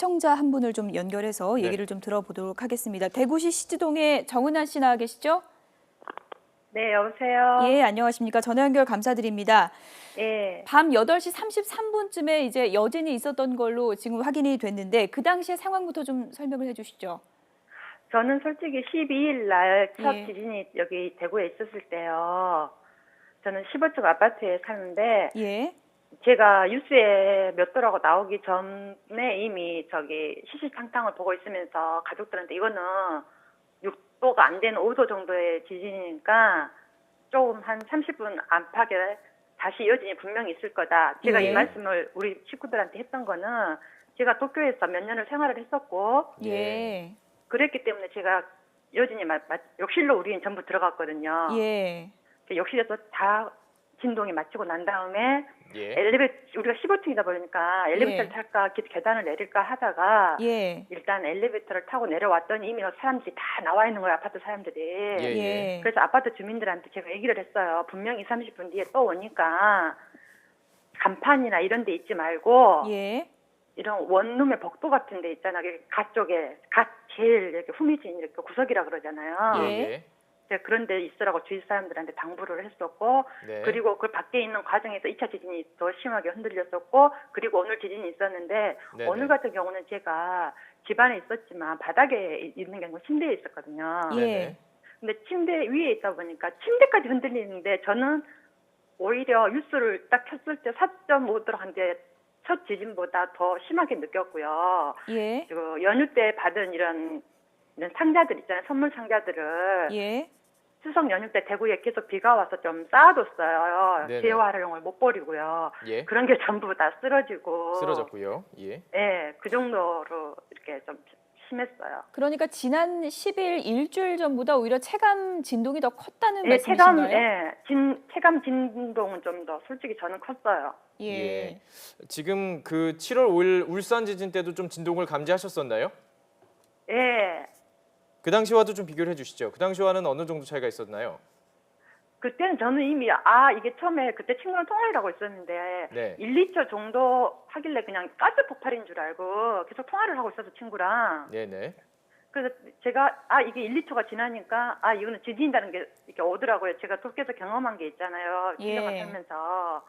시청자 한 분을 좀 연결해서 네. 얘기를 좀 들어보도록 하겠습니다. 대구시 시지동에 정은아 씨 나와 계시죠? 네, 여보세요? 예, 안녕하십니까. 전화 연결 감사드립니다. 예. 밤 8시 33분쯤에 이제 여진이 있었던 걸로 지금 확인이 됐는데 그 당시의 상황부터 좀 설명을 해주시죠. 저는 솔직히 12일 날 첫 예. 지진이 여기 대구에 있었을 때요. 저는 15층 아파트에 사는데 예, 제가 뉴스에 몇 도라고 나오기 전에 이미 저기 시시탕탕을 보고 있으면서 가족들한테 이거는 6도가 안 되는 5도 정도의 지진이니까 조금 한 30분 안팎에 다시 여진이 분명히 있을 거다. 제가 예. 이 말씀을 우리 식구들한테 했던 거는 제가 도쿄에서 몇 년을 생활을 했었고 예, 그랬기 때문에 제가 여진이 욕실로 우리는 전부 들어갔거든요. 예, 욕실에서 다 진동이 마치고 난 다음에 예. 엘리베이터 우리가 15층이다 보니까 엘리베이터를 예. 탈까 계단을 내릴까 하다가 예, 일단 엘리베이터를 타고 내려왔더니 이미 사람들이 다 나와 있는 거예요. 아파트 사람들이. 예. 예, 그래서 아파트 주민들한테 제가 얘기를 했어요. 분명히 30분 뒤에 또 오니까 간판이나 이런 데 있지 말고 예, 이런 원룸의 복도 같은 데 있잖아요. 갓 쪽에 갓 제일 이렇게 후미진 이렇게 구석이라 그러잖아요. 예. 제가 그런 데 있으라고 주위 사람들한테 당부를 했었고 네. 그리고 그 밖에 있는 과정에서 2차 지진이 더 심하게 흔들렸었고 그리고 오늘 지진이 있었는데 네네. 오늘 같은 경우는 제가 집안에 있었지만 바닥에 있는 게 아니고 침대에 있었거든요. 예. 근데 침대 위에 있다 보니까 침대까지 흔들리는데 저는 오히려 뉴스를 딱 켰을 때 4.5도 한데 첫 지진보다 더 심하게 느꼈고요. 예, 그리고 연휴 때 받은 이런 상자들 있잖아요. 선물 상자들을 예, 추석 연휴 때 대구에 계속 비가 와서 좀 쌓아뒀어요. 네네. 재활용을 못 버리고요. 예. 그런 게 전부 다 쓰러지고. 쓰러졌고요. 예. 네, 그 정도로 이렇게 좀 심했어요. 그러니까 지난 10일 일주일 전보다 오히려 체감 진동이 더 컸다는 네, 말씀이신가요? 체감 진동은 좀 더 솔직히 저는 컸어요. 예. 지금 그 7월 5일 울산 지진 때도 좀 진동을 감지하셨었나요? 예. 그 당시와도 좀 비교를 해주시죠. 그 당시와는 어느 정도 차이가 있었나요? 그때는 저는 이미 이게 처음에 그때 친구랑 통화를 하고 있었는데 네. 1, 2초 정도 하길래 그냥 가스 폭발인 줄 알고 계속 통화를 하고 있어서 친구랑. 네네. 그래서 제가 이게 1, 2초가 지나니까 이거는 지진이라는 게 이렇게 오더라고요. 제가 도쿄에서 경험한 게 있잖아요. 예. 1년간 살면서.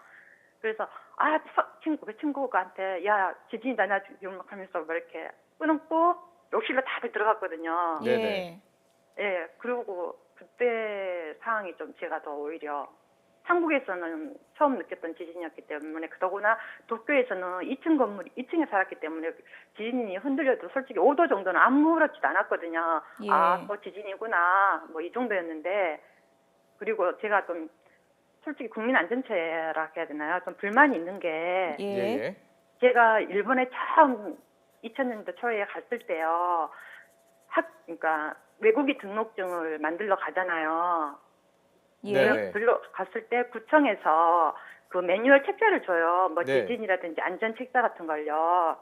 그래서 그 친구한테 야 지진이다 나 지금 하면서 뭐 이렇게 끊고 욕실로 다들 들어갔거든요. 네. 예. 예, 그리고 그때 상황이 좀 제가 더 오히려 한국에서는 처음 느꼈던 지진이었기 때문에 더구나 도쿄에서는 2층 건물 2층에 살았기 때문에 지진이 흔들려도 솔직히 5도 정도는 아무렇지도 않았거든요. 예. 또 지진이구나 뭐 이 정도였는데 그리고 제가 좀 솔직히 국민안전처라 해야 되나요? 좀 불만이 있는 게 예. 제가 일본에 처음 2000년대 초에 갔을 때요. 그러니까 외국인 등록증을 만들러 가잖아요. 예. 네. 들러 갔을 때 구청에서 그 매뉴얼 책자를 줘요. 뭐 네. 지진이라든지 안전 책자 같은 걸요.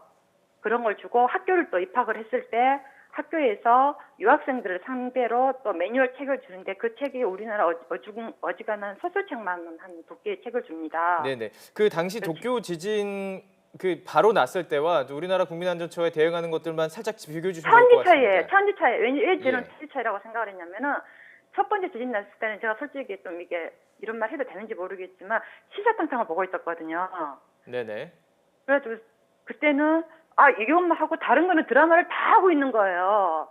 그런 걸 주고 학교를 또 입학을 했을 때 학교에서 유학생들을 상대로 또 매뉴얼 책을 주는데 그 책이 우리나라 어지간한 소설책만 한 두 개의 책을 줍니다. 네네. 그 당시 도쿄 지진 그 바로 났을 때와 우리나라 국민안전처에 대응하는 것들만 살짝 비교해 주시면 좋을 것 같습니다. 천지 차이에. 왜 저는 예. 천지 차이라고 생각을 했냐면은 첫 번째 지진 났을 때는 제가 솔직히 좀 이게 이런 말 해도 되는지 모르겠지만 시사탕탕을 보고 있었거든요. 네네. 그래가지고 그때는 이것만 하고 다른 거는 드라마를 다 하고 있는 거예요.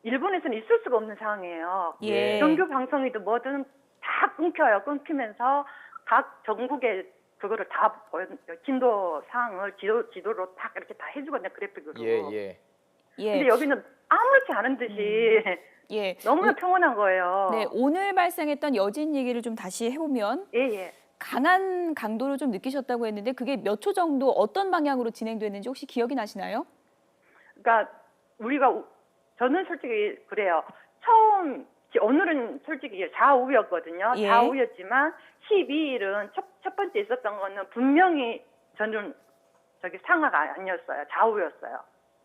일본에서는 있을 수가 없는 상황이에요. 예. 정규 방송이든 뭐든 다 끊겨요. 끊기면서 각 전국의 그거를 다 진도 사항을 지도로 딱 이렇게 다 해주거든요. 그래픽으로. 예. 예. 근데 여기는 아무렇지 않은 듯이 예. 너무나 평온한 거예요. 네, 오늘 발생했던 여진 얘기를 좀 다시 해보면 예. 강한 강도를 좀 느끼셨다고 했는데 그게 몇 초 정도 어떤 방향으로 진행됐는지 혹시 기억이 나시나요? 그러니까 저는 솔직히 그래요. 오늘은 솔직히 좌우였거든요. 예. 좌우였지만 12일은 첫 번째 있었던 거는 분명히 저는 상하가 아니었어요. 좌우였어요.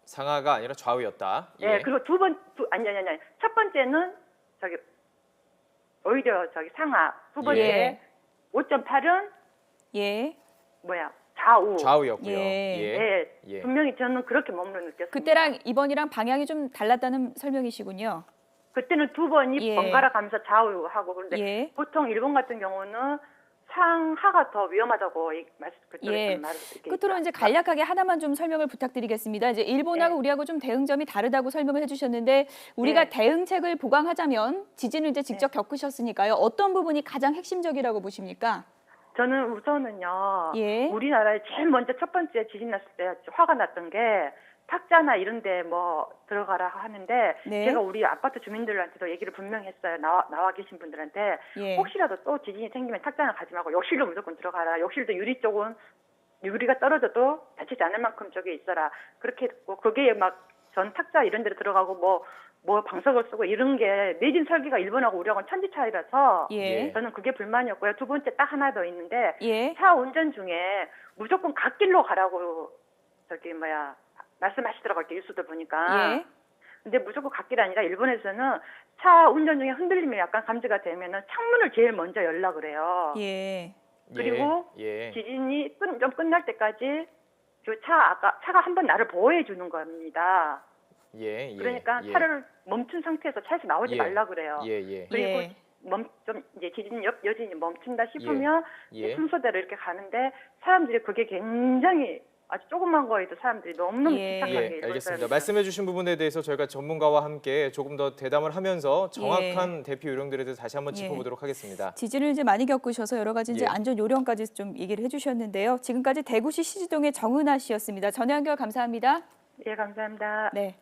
상하가 아니라 좌우였다. 예. 그리고 아니. 첫 번째는 오히려 상하. 두 번째 예. 5.8은 예. 좌우였고요. 예. 네, 예. 분명히 저는 그렇게 몸으로 느꼈습니다. 그때랑 이번이랑 방향이 좀 달랐다는 설명이시군요. 그때는 두 번이 예. 번갈아 가면서 좌우하고 그런데 예. 보통 일본 같은 경우는 상하가 더 위험하다고 예. 말을 끝으로 이제 간략하게 하나만 좀 설명을 부탁드리겠습니다. 이제 일본하고 네. 우리하고 좀 대응점이 다르다고 설명을 해주셨는데 우리가 네. 대응책을 보강하자면 지진을 이제 직접 겪으셨으니까요. 어떤 부분이 가장 핵심적이라고 보십니까? 저는 우선은요. 예. 우리나라에 제일 먼저 첫 번째 지진 났을 때 화가 났던 게 탁자나 이런 데 뭐 들어가라 하는데 네. 제가 우리 아파트 주민들한테도 얘기를 분명히 했어요. 나와 계신 분들한테 예. 혹시라도 또 지진이 생기면 탁자나 가지 말고 욕실로 무조건 들어가라. 욕실도 유리 쪽은 유리가 떨어져도 다치지 않을 만큼 저기 있어라. 그렇게 했고 그게 막 전 탁자 이런 데로 들어가고 뭐 방석을 쓰고 이런 게 매진 설계가 일본하고 우리하고는 천지 차이라서 예. 저는 그게 불만이었고요. 두 번째 딱 하나 더 있는데 예. 차 운전 중에 무조건 갓길로 가라고 말씀하시더라고요. 뉴스도 보니까. 예. 근데 무조건 갓길이 아니라 일본에서는 차 운전 중에 흔들림이 약간 감지가 되면은 창문을 제일 먼저 열라 그래요. 예. 그리고 예. 지진이 좀 끝날 때까지 차가 한번 나를 보호해 주는 겁니다. 예. 그러니까 예. 차를 멈춘 상태에서 차에서 나오지 예. 말라 그래요. 예. 그리고 예. 좀 이제 여진이 멈춘다 싶으면 예. 순서대로 이렇게 가는데 사람들이 그게 굉장히 아주 조그만 거에도 사람들이 너무너무 예. 집착하게 예, 일본사람들은. 알겠습니다. 말씀해주신 부분에 대해서 저희가 전문가와 함께 조금 더 대담을 하면서 정확한 대피 요령들에 대해서 다시 한번 예. 짚어보도록 하겠습니다. 지진을 이제 많이 겪으셔서 여러 가지 이제 예. 안전 요령까지 좀 얘기를 해주셨는데요. 지금까지 대구시 시지동의 정은아 씨였습니다. 전화 연결 감사합니다. 예, 감사합니다. 네.